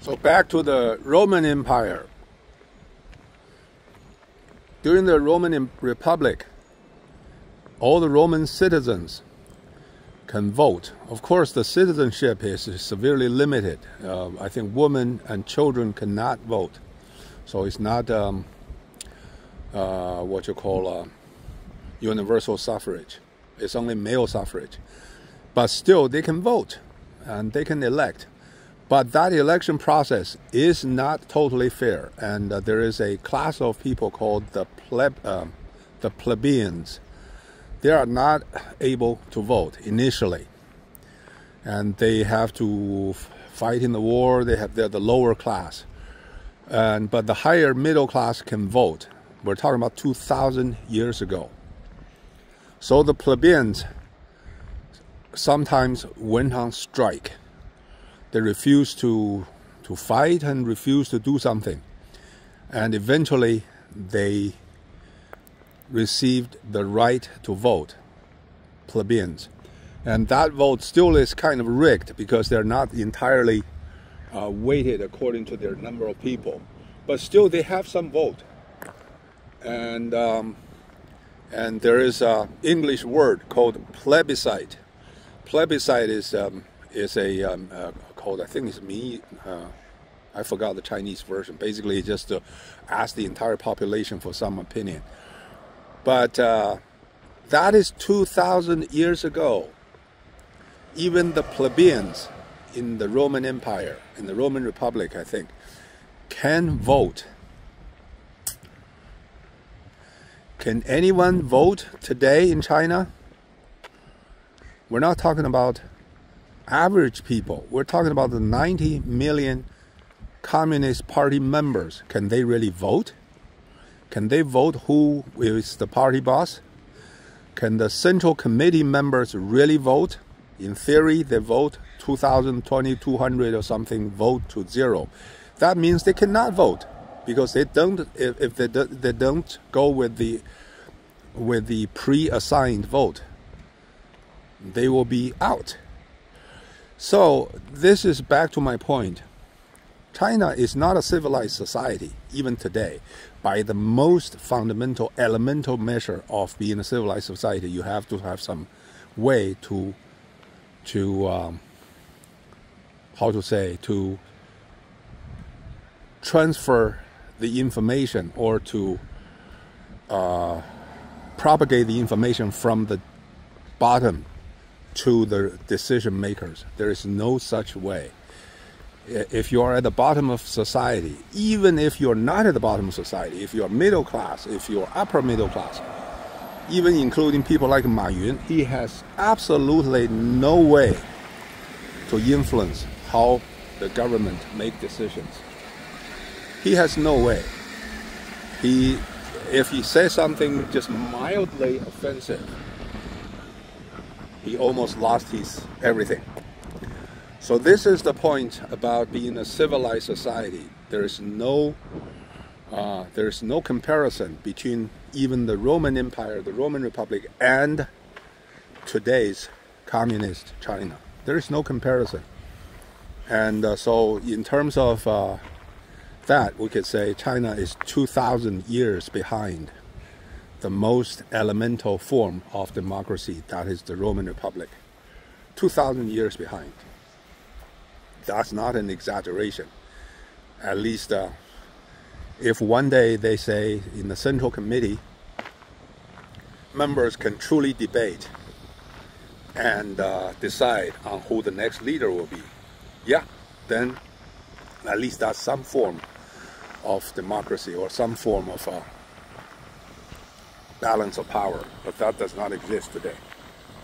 So back to the Roman Empire. During the Roman Republic, all the Roman citizens can vote. Of course, the citizenship is severely limited. I think women and children cannot vote. So it's not what you call universal suffrage. It's only male suffrage. But still, they can vote and they can elect. But that election process is not totally fair, and there is a class of people called the plebeians. They are not able to vote initially, and they have to fight in the war. They're the lower class, but the higher middle class can vote. We're talking about 2,000 years ago. So the plebeians sometimes went on strike. They refused to fight and refused to do something. And eventually they received the right to vote, plebeians. And that vote still is kind of rigged because they're not entirely weighted according to their number of people. But still they have some vote. And there is an English word called plebiscite. Plebiscite is called, I think it's I forgot the Chinese version. Basically, just to ask the entire population for some opinion. But that is 2,000 years ago. Even the plebeians in the Roman Empire, in the Roman Republic, I think, can vote. Can anyone vote today in China? We're not talking about average people. We're talking about the 90 million Communist Party members. Can they really vote? Can they vote who is the party boss? Can the Central Committee members really vote? In theory, they vote 2,200 or something, vote to 0. That means they cannot vote because they don't. If they don't go with the pre-assigned vote, they will be out. So this is back to my point. China is not a civilized society, even today. By the most fundamental, elemental measure of being a civilized society, you have to have some way to transfer the information or to propagate the information from the bottom to the decision makers. There is no such way. If you are at the bottom of society, even if you're not at the bottom of society, if you're middle class, if you're upper middle class, even including people like Ma Yun, he has absolutely no way to influence how the government make decisions. He has no way. If he says something just mildly offensive, he almost lost his everything. So this is the point about being a civilized society. There is no comparison between even the Roman Empire, the Roman Republic, and today's communist China. There is no comparison. And so in terms of that, we could say China is 2,000 years behind the most elemental form of democracy, that is the Roman Republic. 2,000 years behind. That's not an exaggeration. At least if one day they say in the Central Committee, members can truly debate and decide on who the next leader will be, yeah, then at least that's some form of democracy or some form of balance of power, but that does not exist today.